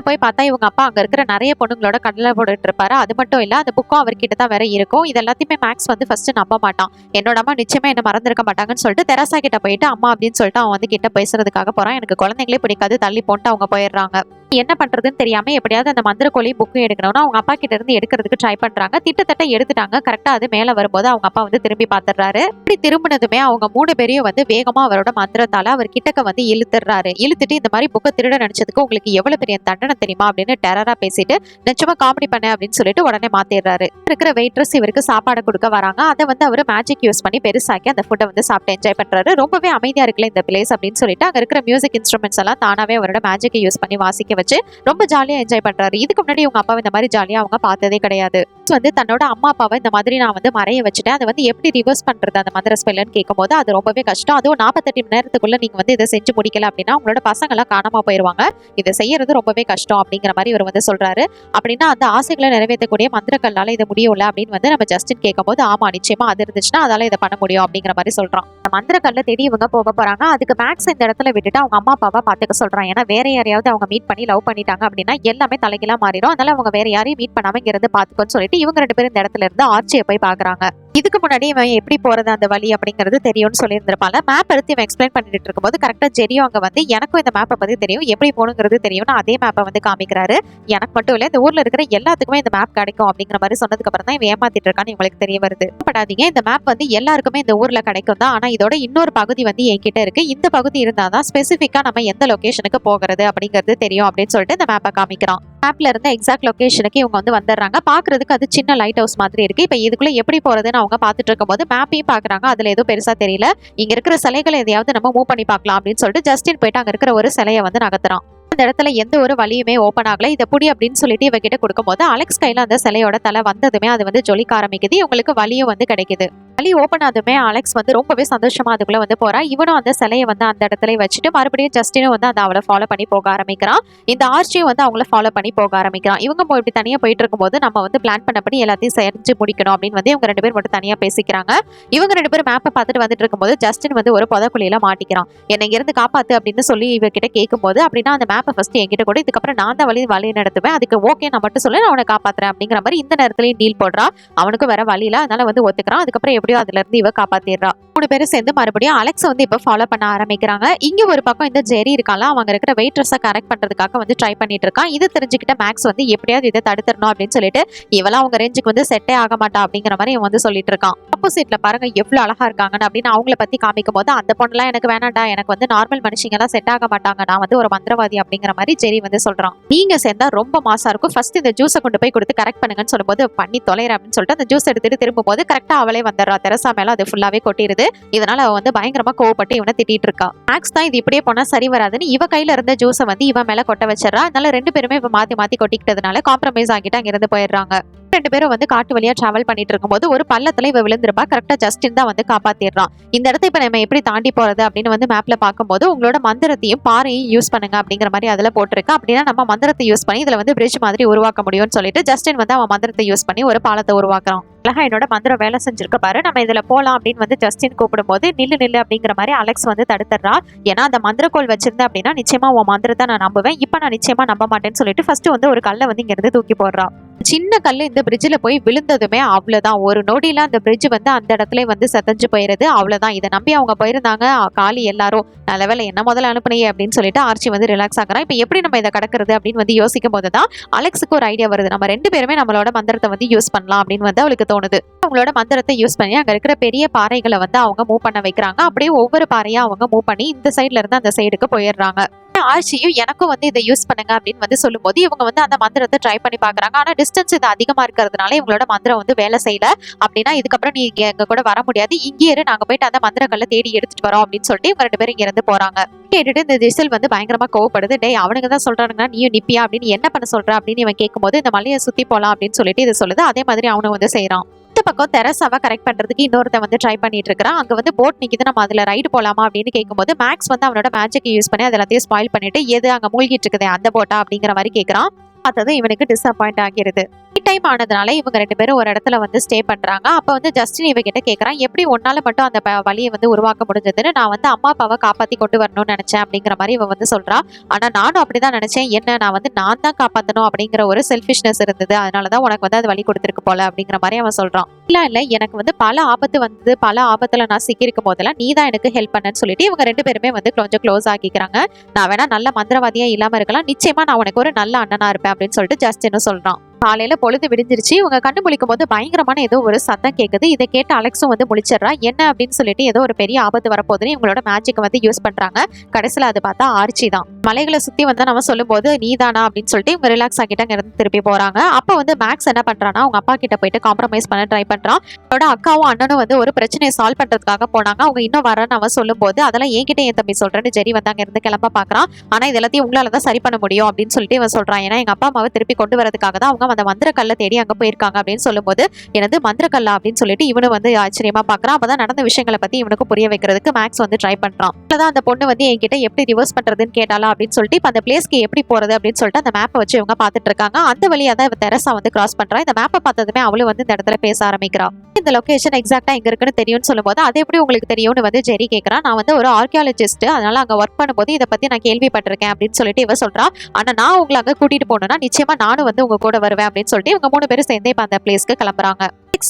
போய் பார்த்தா இவங்க அப்பா அங்க இருக்கிற நிறைய பொண்ணுங்களோட கடலை போட்டுட்டு இருப்பாரு. அது மட்டும் இல்ல அந்த புக்கும் அவர்கிட்ட தான் வேற இருக்கும். இது எல்லாத்தையுமே மேக்ஸ் வந்து ஃபர்ஸ்ட் நம்ப மாட்டான். என்னோட அம்மா நிச்சயமா என்ன மறந்துருக்க மாட்டாங்கன்னு சொல்லிட்டு தெரசா கிட்ட போயிட்டு அம்மா அப்படின்னு சொல்லிட்டு அவன் வந்து கிட்ட பேசுறதுக்காக போறான். எனக்கு குழந்தைங்களே பிடிக்காது தள்ளி போட்டு அவங்க போயிடுறாங்க. என்ன பண்றதுன்னு தெரியாம எப்படியாவது அந்த மந்திரக்கோழி புக்கு எடுக்கணும்னா அவங்க அப்பா கிட்ட இருந்து எடுக்கிறதுக்கு ட்ரை பண்றாங்க. திட்டத்தட்ட எடுத்துட்டாங்க. கரெக்டா அது மேல வரும்போது அவங்க அப்பா வந்து திரும்பி பாத்துறாரு. இப்படி திரும்பினதுமே அவங்க 3 பேரையும் வந்து வேகமா அவரோட மந்திரத்தால அவர் கிட்டக்க வந்து இழுத்துறாரு. இழுத்துட்டு இந்த மாதிரி புக்கை திருட நினைச்சதுக்கு உங்களுக்கு எவ்வளவு பெரிய தண்டனை தெரியுமா அப்படின்னு டெரரா பேசிட்டு நிச்சயமா காமெடி பண்ண அப்படின்னு சொல்லிட்டு உடனே மாத்திடுறாரு. இருக்கிற வெயிட்ரஸ் இவருக்கு சாப்பாடு கொடுக்க வராங்க. அதை வந்து அவர் மேஜிக் யூஸ் பண்ணி பெருசாக்கி அந்த ஃபுட்டை வந்து சாப்பிட்டு என்ஜாய் பண்றாரு. ரொம்பவே அமைதியா இருக்குல்ல இந்த பிளேஸ் அப்படின்னு சொல்லிட்டு அங்க இருக்கிற மியூசிக் இன்ஸ்ட்ருமெண்ட்ஸ் எல்லாம் தானாவே அவரோட மேஜிக்கை யூஸ் பண்ணி வாசிக்க வச்சு ரொம்ப ஜாலியா என்ஜாய் பண்றாரு. இதுக்கு முன்னாடி உங்க அப்பாவை இந்த மாதிரி ஜாலியா அவங்க பார்த்ததே கிடையாது. வந்து தன்னோட அம்மா அப்பாவை இந்த மாதிரி நான் வந்து மறைய வச்சுட்டேன். அதை வந்து எப்படி ரிவர்ஸ் பண்றது அந்த மந்திர ஸ்பெல்லுன்னு கேட்கும்போது அது ரொம்பவே கஷ்டம். அதுவும் 48 மணி நேரத்துக்குள்ள நீங்க வந்து இதை செஞ்சு முடிக்கல அப்படின்னா உங்களோட பசங்க எல்லாம் காணாம போயிருவாங்க. இதை செய்யறது ரொம்பவே கஷ்டம் அப்படிங்கிற மாதிரி இவர் வந்து சொல்றாரு. அப்படின்னா அந்த ஆசைகளை நிறைவேற்றக்கூடிய மந்திரக்கல்லால இதை முடியும்ல அப்படின்னு வந்து நம்ம ஜஸ்டின் கேட்கும்போது ஆமா நிச்சயமா அது இருந்துச்சுன்னா அதால இதை பண்ண முடியும் அப்படிங்கிற மாதிரி சொல்றான். மந்திரக்கல்ல தேடி இவங்க போக போறாங்க. அதுக்கு மேக்ஸ் இந்த இடத்துல விட்டுட்டு அவங்க அம்மா அப்பாவை பாத்துக்க சொல்றான். ஏன்னா வேற யாரையாவது அவங்க மீட் பண்ணி லவ் பண்ணிட்டாங்க அப்படின்னா எல்லாமே தலைகீழா மாறிடும். அதனால அவங்க வேற யாரையும் மீட் பண்ணாம இங்க இருந்து பாத்துக்கோன்னு சொல்லிட்டு இவங்க 2 பேரும் இந்த இடத்துல இருந்து ஆர்ச்சியை போய் பாக்குறாங்க. இதுக்கு முன்னாடி இவன் எப்படி போறது அந்த வழி அப்படிங்கிறது தெரியும்னு சொல்லியிருந்திருப்பாங்க. மேப் எடுத்து இவன் எக்ஸ்பிளைன் பண்ணிட்டு இருக்கும்போது கரெக்டா ஜெரியும் அங்க வந்து எனக்கும் இந்த மேப்பை பத்தி தெரியும், எப்படி போகணுங்கிறது தெரியும்னு அதே மேப்பை வந்து காமிக்கிறாரு. எனக்கு மட்டும் இல்ல இந்த ஊர்ல இருக்கிற எல்லாத்துக்குமே இந்த மேப் கிடைக்கும் அப்படிங்கிற மாதிரி சொன்னதுக்கு அப்புறம் தான் இவன் ஏமாத்திட்டு இருக்கான்னு இவங்களுக்கு தெரிய வருது. படாதீங்க இந்த மேப் வந்து எல்லாருக்குமே இந்த ஊர்ல கிடைக்கும் தான். ஆனா இதோட இன்னொரு பகுதி வந்து என்கிட்ட இருக்கு. இந்த பகுதி இருந்தாதான் ஸ்பெசிஃபிக்கா நம்ம எந்த லொகேஷனுக்கு போகிறது அப்படிங்கிறது தெரியும் அப்படின்னு சொல்லிட்டு இந்த மேப்பை காமிக்கிறான். மேப்ல இருந்து எக்ஸாக்ட் லொகேஷனுக்கு இவங்க வந்து வந்துடுறாங்க. பாக்குறதுக்கு அது சின்ன லைட் ஹவுஸ் மாதிரி இருக்கு. இப்ப இதுக்குள்ள எப்படி போறதுன்னு அவங்க பாத்துட்டு இருக்கும்போது மேப்பையும் பாக்குறாங்க. அதுல எதுவும் பெருசா தெரியல. இங்க இருக்கிற சிலைகளை எதையாவது நம்ம மூவ் பண்ணி பார்க்கலாம் அப்படின்னு சொல்லிட்டு ஜஸ்டின் போயிட்டு அங்க இருக்கிற ஒரு சிலையை வந்து நகர்த்துறான். அந்த இடத்துல எந்த ஒரு வழியுமே ஓப்பன் ஆகல. இதை புடி அப்படின்னு சொல்லிட்டு இவகிட்ட கொடுக்கும்போது அலெக்ஸ் கையில அந்த சிலையோட தலை வந்ததுமே அது வந்து ஜொலிக்க ஆரம்பிக்குது. இவங்களுக்கு வழியும் வந்து கிடைக்குது. வழி ஓப்பன் ஆனதுமே அலெக்ஸ் வந்து ரொம்பவே சந்தோஷமா அதுக்குள்ள வந்து போறா. இவனும் அந்த சிலையை வந்து அந்த இடத்துல வச்சுட்டு மறுபடியும் ஜஸ்டினும் வந்து அந்த அவளை ஃபாலோ பண்ணி போக ஆரம்பிக்கிறான். இந்த ஆர்ச்சியும் வந்து அவங்கள ஃபாலோ பண்ணி போக ஆரம்பிக்கிறான். இவங்க இப்படி தனியா போயிட்டு இருக்கும்போது நம்ம வந்து பிளான் பண்ணபடி எல்லாத்தையும் செஞ்சு முடிக்கணும் அப்படின்னு வந்து இவங்க 2 பேரும் மட்டும் தனியா பேசிக்கிறாங்க. இவங்க 2 பேரும் மேப்பை பார்த்துட்டு வந்துட்டு இருக்கும்போது ஜஸ்டின் வந்து ஒரு புதக்குழியில மாட்டிக்கிறான். என்னை இருந்து காப்பாத்து அப்படின்னு சொல்லி இவகிட்ட கேட்கும்போது அப்படின்னா அந்த மேப்பை ஃபர்ஸ்ட் என்கிட்ட கூட இதுக்கப்புறம் நான் தான் வழி நடத்துவேன், அதுக்கு ஓகே நான் மட்டும் சொல்லி நான் அவனை காப்பாத்துறேன் அப்படிங்கிற மாதிரி இந்த நேரத்துலயும் டீல் போடுறா. அவனுக்கு வேற வழியில அதனால வந்து ஒத்துக்கிறான். அதுக்கப்புறம் எப்படியோ அதுல இருந்து இவ காப்பாத்திடுறா. 3 பேரும் சேர்ந்து மறுபடியும் அலெக்ஸ் வந்து இப்ப ஃபாலோ பண்ண ஆரம்பிக்கிறாங்க. இங்க ஒரு பக்கம் இந்த ஜெரி இருக்கால அவங்க இருக்கிற வெயிட்ரஸை கரெக்ட் பண்றதுக்காக வந்து ட்ரை பண்ணிட்டு இருக்கான். இது தெரிஞ்சுக்கிட்ட மேக்ஸ் வந்து எப்படியாவது இதை தடுத்துடணும் அப்படின்னு சொல்லிட்டு இவெல்லாம் அவங்க ரேஞ்சுக்கு வந்து செட்டே ஆக மாட்டா அப்படிங்கிற மாதிரி இவன் வந்து சொல்லிட்டு இருக்கான். ஆப்போசிட்ல பாருங்க எவ்வளவு அழகா இருக்காங்கன்னு அப்படின்னு அவங்கள பத்தி காமிக்கும் போது அந்த பொண்ணுலாம் எனக்கு வேணாண்டா, எனக்கு வந்து நார்மல் மனுஷங்க எல்லாம் செட் ஆக மாட்டாங்க, நான் வந்து ஒரு மந்திரவாதி அப்படிங்கிற மாதிரி ஜெரி வந்து சொல்றான். நீங்க சேர்ந்தா ரொம்ப மாசா இருக்கும், ஃபர்ஸ்ட் இந்த ஜூஸை கொண்டு போய் கொடுத்து கரெக்ட் பண்ணுங்கன்னு சொல்லும்போது பண்ணி தொலைற அப்படின்னு சொல்லிட்டு அந்த ஜூஸ் எடுத்துட்டு திரும்பும் போது கரெக்டா அவளே வந்துடுறா. தெரசா மேல அது ஃபுல்லாவே கொட்டிடுது. இதனால அவ வந்து பயங்கரமா கோவப்பட்டு இவனை திட்டிட்டு இருக்கா. மேக்ஸ் தான் இது இப்படியே போனா சரி வராதுன்னு இவ கையில இருந்த ஜூஸை வந்து இவன் மேல கொட்ட வச்சிடறா. அதனால 2 பேருமே இவ மாத்தி மாத்தி கொட்டிக்கிட்டதுனால காம்ப்ரமைஸ் ஆகிட்டு அங்க இருந்து போயிடுறாங்க. 2 பேரும் வந்து காட்டு வழியா டிராவல் பண்ணிட்டு இருக்கும்போது ஒரு பள்ளத்துல இவ விழுந்திருப்பா. கரெக்டா ஜஸ்டின் தான் வந்து காப்பாத்திடுறான். இந்த இடத்த இப்ப நம்ம எப்படி தாண்டி போறது அப்படின்னு வந்து மேப்ல பார்க்கும்போது உங்களோட மந்திரத்தையும் பாறையும் யூஸ் பண்ணுங்க அப்படிங்கிற மாதிரி அதுல போட்டிருக்கு. அப்படின்னா நம்ம மந்திரத்தை யூஸ் பண்ணி இதுல வந்து பிரிட்ஜ் மாதிரி உருவாக்க முடியும்னு சொல்லிட்டு ஜஸ்டின் வந்து அவன் மந்திரத்தை யூஸ் பண்ணி ஒரு பாலத்தை உருவாக்குறான். அழகா என்னோட மந்திரம் வேலை செஞ்சிருக்க பாரு, நம்ம இதுல போலாம் அப்படின்னு வந்து ஜஸ்டின் கூப்பிடும் போது நில்லு அப்படிங்கிற மாதிரி அலெக்ஸ் வந்து தடுத்துறா. ஏன்னா அந்த மந்திரக்கோள் வச்சிருந்தேன் அப்படின்னா நிச்சயமா உன் மந்திரத்தை நான் நம்புவேன், இப்ப நான் நிச்சயமா நம்ப மாட்டேன்னு சொல்லிட்டு ஃபர்ஸ்ட் வந்து ஒரு கல்லை வந்து இங்க இருந்து தூக்கி போடுறா. சின்ன கல்லு இந்த பிரிட்ஜில் போய் விழுந்ததுமே அவ்வளவுதான், ஒரு நொடியில அந்த பிரிட்ஜ் வந்து அந்த இடத்துல வந்து செதஞ்சு போயிருது. அவ்வளவுதான். இதை நம்பி அவங்க போயிருந்தாங்க காலி எல்லாரும். நல்ல வேலை என்ன முதல்ல அனுப்புனையே அப்படின்னு சொல்லிட்டு ஆர்ச்சி வந்து ரிலாக்ஸ் ஆகுறான். இப்ப எப்படி நம்ம இதை கடக்கிறது அப்படின்னு வந்து யோசிக்கும் போதுதான் அலெக்ஸுக்கு ஒரு ஐடியா வருது. நம்ம 2 பேருமே நம்மளோட மந்திரத்தை வந்து யூஸ் பண்ணலாம் அப்படின்னு வந்து அவளுக்கு தோணுது. அவங்களோட மந்திரத்தை யூஸ் பண்ணி அங்க இருக்கிற பெரிய பாறைகளை வந்து அவங்க மூவ் பண்ண வைக்கிறாங்க. அப்படியே ஒவ்வொரு பாறையா அவங்க மூவ் பண்ணி இந்த சைட்ல இருந்து அந்த சைடுக்கு போயிடுறாங்க. ஆர்ச்சியும் எனக்கும் வந்து இதை யூஸ் பண்ணுங்க அப்படின்னு வந்து சொல்லும்போது இவங்க வந்து அந்த மந்திரத்தை ட்ரை பண்ணி பாக்குறாங்க. ஆனா டிஸ்டன்ஸ் இது அதிகமா இருக்கிறதுனால இவங்களோட மந்திரம் வந்து வேலை செய்யல. அப்படின்னா இதுக்கப்புறம் நீ எங்க கூட வர முடியாது, இங்கே இரு, நாங்க போயிட்டு அந்த மந்திரக்கல்ல தேடி எடுத்துட்டு வரோம் அப்படின்னு சொல்லிட்டு இவங்க 2 பேரும் இங்க இருந்து போறாங்க. கேட்டுட்டு இந்த ஜிசல் வந்து பயங்கரமா கோவப்படுது. டேய், அவனுங்க தான் சொல்றானுங்க, நீயும் நிப்பியா அப்படின்னு என்ன பண்ண சொல்ற அப்படின்னு இவன் கேட்கும்போது இந்த மலையை சுத்தி போலாம் அப்படின்னு சொல்லிட்டு இதை சொல்லுது. அதே மாதிரி அவனும் வந்து செய்யறான். இந்த பக்கம் தெரசாவை கரெக்ட் பண்றதுக்கு இன்னொருத்த வந்து ட்ரை பண்ணிட்டு இருக்கான். அங்க வந்து போட் நிக்குது, நம்ம அதுல ரைடு போலாமா அப்படின்னு கேட்கும்போது மேக்ஸ் வந்து அவனோட மேஜிக் யூஸ் பண்ணி அது எல்லாத்தையும் ஸ்பாயில் பண்ணிட்டு எது அங்க மூழ்கிட்டு இருக்குது அந்த போட்டா அப்படிங்கிற மாதிரி கேட்கறான். பார்த்தது இவனுக்கு டிசப்பாயிண்ட் ஆகிருது. டைம் ஆனதுனால இவங்க 2 பேரும் ஒரு இடத்துல வந்து ஸ்டே பண்றாங்க. அப்ப வந்து ஜஸ்டின் இவகிட்ட கேட்கறான், எப்படி உன்னால மட்டும் அந்த வழியை வந்து உருவாக்க முடிஞ்சதுன்னு. நான் வந்து அம்மா அப்பாவை காப்பாத்தி கொண்டு வரணும்னு நினைச்சேன் அப்படிங்கிற மாதிரி இவ வந்து சொல்றா. ஆனா நானும் அப்படிதான் நினைச்சேன், என்ன நான் தான் காப்பாத்தணும் அப்படிங்கிற ஒரு செல்ஃபிஷ்னஸ் இருந்தது, அதனாலதான் உனக்கு வந்து அது வழி கொடுத்துருக்கு போல அப்படிங்கிற மாதிரி அவன் சொல்றான். இல்ல எனக்கு வந்து பல ஆபத்து வந்தது, பல ஆபத்துல நான் சிக்கிருக்கும் போதெல்லாம் நீ தான் எனக்கு ஹெல்ப் பண்ணன்னு சொல்லிட்டு இவங்க 2 பேருமே வந்து கொஞ்சம் க்ளோஸ் ஆக்கிக்கிறாங்க. நான் வேணா நல்ல மந்திரவாதியா இல்லாம இருக்கலாம், நிச்சயமா நான் உனக்கு ஒரு நல்ல அண்ணனா இருப்பேன் அப்படின்னு சொல்லிட்டு ஜஸ்டினும் சொல்றான். காலையில பொழுது விடிஞ்சிருச்சு. இவங்க கண்ணு முழிக்கும் போது பயங்கரமான ஏதோ ஒரு சத்தம் கேக்குது. இதை கேட்டு அலெக்ஸும் வந்து முழிச்சிடறா. என்ன அப்படின்னு சொல்லிட்டு ஏதோ ஒரு பெரிய ஆபத்து வரப்போகுதுன்னு இவங்களோட மேஜிக் வந்து யூஸ் பண்றாங்க. கடைசியில அது பார்த்தா ஆர்ச்சி தான். மலைகளை சுத்தி வந்து நம்ம சொல்லும் போது நீதானா அப்படின்னு சொல்லிட்டு இவங்க ரிலாக்ஸ் ஆகிட்டு அங்க இருந்து திருப்பி போறாங்க. அப்ப வந்து மேக்ஸ் என்ன பண்றான்னா அவங்க அப்பா கிட்ட போயிட்டு காம்ப்ரமைஸ் பண்ண ட்ரை பண்றான். அவனோட அக்காவும் அண்ணனும் வந்து ஒரு பிரச்சனையை சால்வ் பண்றதுக்காக போனாங்க. அவங்க இன்னும் வரன்னு அவன் சொல்லும் போது அதெல்லாம் என்கிட்ட என் தம்பி சொல்றேன்னு ஜெரி வந்து அங்க இருந்து கிளம்ப பாக்குறான். ஆனா இது எல்லாத்தையும் உங்களாலதான் சரி பண்ண முடியும் அப்படின்னு சொல்லிட்டு இவன் சொல்றான். ஏன்னா எங்க அப்பா அம்மாவை திருப்பி கொண்டு வரதுக்காக தான் அவங்க அந்த மந்திரக்கல்ல தேடி அங்க போயிருக்காங்க அப்படின்னு சொல்லும்போது எனது மந்திரக்கல்லா அப்படின்னு சொல்லிட்டு இவனு வந்து ஆச்சரியமா பாக்குறான். அப்பதான் நடந்த விஷயங்களை பத்தி இவனுக்கு புரிய வைக்கிறதுக்கு மேக்ஸ் வந்து ட்ரை பண்றான். அப்பதான் அந்த பொண்ணு வந்து என்கிட்ட எப்படி ரிவர்ஸ் பண்றதுன்னு கேட்டாலா அப்படின்னு சொல்லிட்டு இப்ப அந்த பிளேஸ்க்கு எப்படி போறது அப்படின்னு சொல்லிட்டு அந்த மேப்பை வச்சு இவங்க பாத்துட்டு இருக்காங்க. அந்த வழியா தான் இவ தெரசா வந்து கிராஸ் பண்றா. இந்த மேப்பை பார்த்ததுமே அவளும் வந்து இந்த இடத்துல பேச ஆரம்பிக்கிறா. இந்த லொகேஷன் எக்ஸாக்டா எங்க இருக்குன்னு தெரியும்னு சொல்லும்போது அது எப்படி உங்களுக்கு தெரியும்னு வந்து ஜெரி கேட்கறான். நான் வந்து ஒரு ஆர்கியாலஜிஸ்ட், அதனால அங்க ஒர்க் பண்ணும்போது இதை பத்தி நான் கேள்விப்பட்டிருக்கேன் அப்படின்னு சொல்லிட்டு இவ சொல்றா. ஆனா நான் உங்களை அங்க கூட்டிட்டு போனோம்னா நிச்சயமா நானும் வந்து உங்க கூட வருவேன் அப்படின்னு சொல்லிட்டு இவங்க 3 பேரும் சேர்ந்தே இப்ப அந்த பிளேஸ்க்கு கிளம்புறாங்க.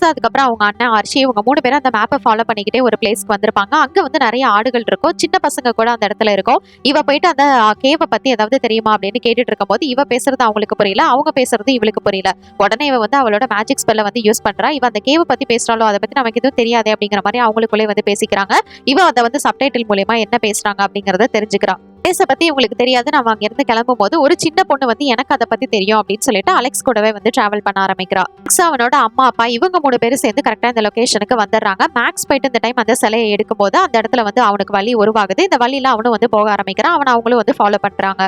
அதுக்கப்புறம் அவங்க அண்ணன் ஆர்ச்சி இவங்க 3 பேரும் அந்த மேப்பை ஃபாலோ பண்ணிக்கிட்டே ஒரு பிளேஸ்க்கு வந்திருப்பாங்க. அங்க வந்து நிறைய ஆடுகள் இருக்கும், சின்ன பசங்க கூட அந்த இடத்துல இருக்கும். இவ போயிட்டு அந்த கேவை பத்தி ஏதாவது தெரியுமா அப்படின்னு கேட்டுட்டு இருக்கும் போது இவ பேசுறது அவங்களுக்கு புரியல, அவங்க பேசுறது இவளுக்கு புரியல. உடனே இவ வந்து அவளோட மேஜிக் ஸ்பெல்ல வந்து யூஸ் பண்றா. இவ அந்த கேவை பத்தி பேசுறாலோ அதை பத்தி நமக்கு எதுவும் தெரியாது அப்படிங்கிற மாதிரி அவங்களுக்குள்ளே வந்து பேசிக்கிறாங்க. இவ அதை வந்து சப்டைட்டில் மூலமா என்ன பேசுறாங்க அப்படிங்கறத தெரிஞ்சுக்கிறா. பிளேஸை பத்தி உங்களுக்கு தெரியாது, நம்ம அங்க இருந்து கிளம்பும் போது ஒரு சின்ன பொண்ணு வந்து எனக்கு அதை பத்தி தெரியும் அப்படின்னு சொல்லிட்டு அலெக்ஸ் கூடவே வந்து டிராவல் பண்ண ஆரம்பிக்கிறா. அலெக்ஸ் அவனோட அம்மா அப்பா இவங்க 3 பேரும் சேர்ந்து கரெக்டா இந்த லொகேஷனுக்கு வந்துடுறாங்க. மேக்ஸ் போயிட்டு இந்த டைம் அந்த சிலையை எடுக்கும் போது அந்த இடத்துல வந்து அவனுக்கு வழி உருவாகுது. இந்த வழியில அவனும் வந்து போக ஆரம்பிக்கிறான். அவங்களும் வந்து ஃபாலோ பண்றாங்க.